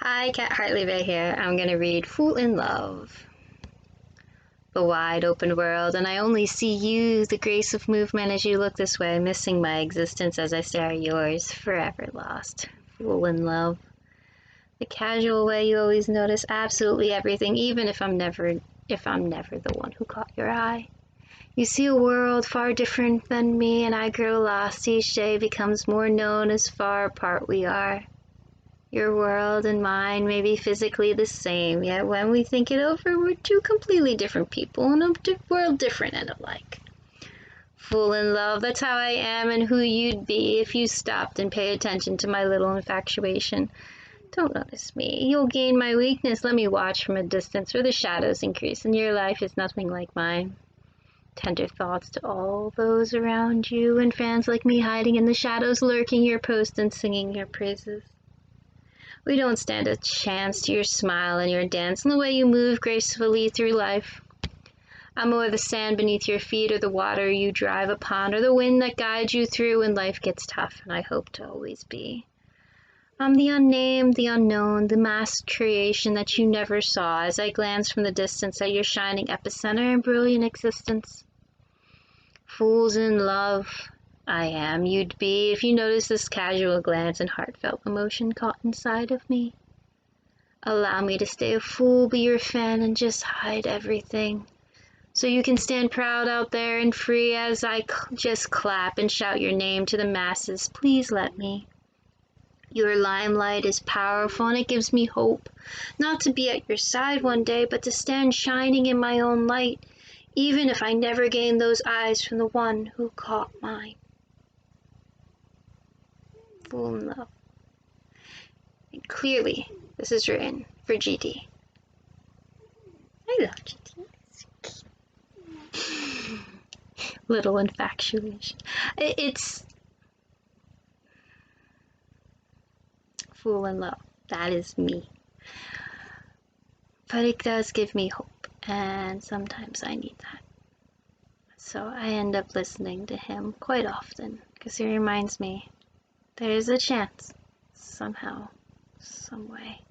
Hi, Kat Hartley Bay here. I'm gonna read Fool in Love. The wide open world, and I only see you, the grace of movement as you look this way, missing my existence as I stare at yours, forever lost. Fool in love. The casual way you always notice absolutely everything, even if I'm never the one who caught your eye. You see a world far different than me, and I grow lost. Each day becomes more known as far apart we are. Your world and mine may be physically the same, yet when we think it over, we're two completely different people in a world different and alike. Fool in love, that's how I am and who you'd be if you stopped and paid attention to my little infatuation. Don't notice me. You'll gain my weakness. Let me watch from a distance where the shadows increase and your life is nothing like mine. Tender thoughts to all those around you and fans like me hiding in the shadows, lurking your post and singing your praises. We don't stand a chance to your smile and your dance and the way you move gracefully through life. I'm more the sand beneath your feet or the water you drive upon or the wind that guides you through when life gets tough, and I hope to always be. I'm the unnamed, the unknown, the masked creation that you never saw as I glance from the distance at your shining epicenter and brilliant existence. Fools in love, I am, you'd be, if you notice this casual glance and heartfelt emotion caught inside of me. Allow me to stay a fool, be your fan, and just hide everything. So you can stand proud out there and free as I just clap and shout your name to the masses. Please let me. Your limelight is powerful and it gives me hope. Not to be at your side one day, but to stand shining in my own light, even if I never gain those eyes from the one who caught mine. Fool in love. And clearly, this is written for GT. I love GT. Little infatuation. It's fool in love. That is me. But it does give me hope, and sometimes I need that. So I end up listening to him quite often because he reminds me there's a chance, somehow, some way.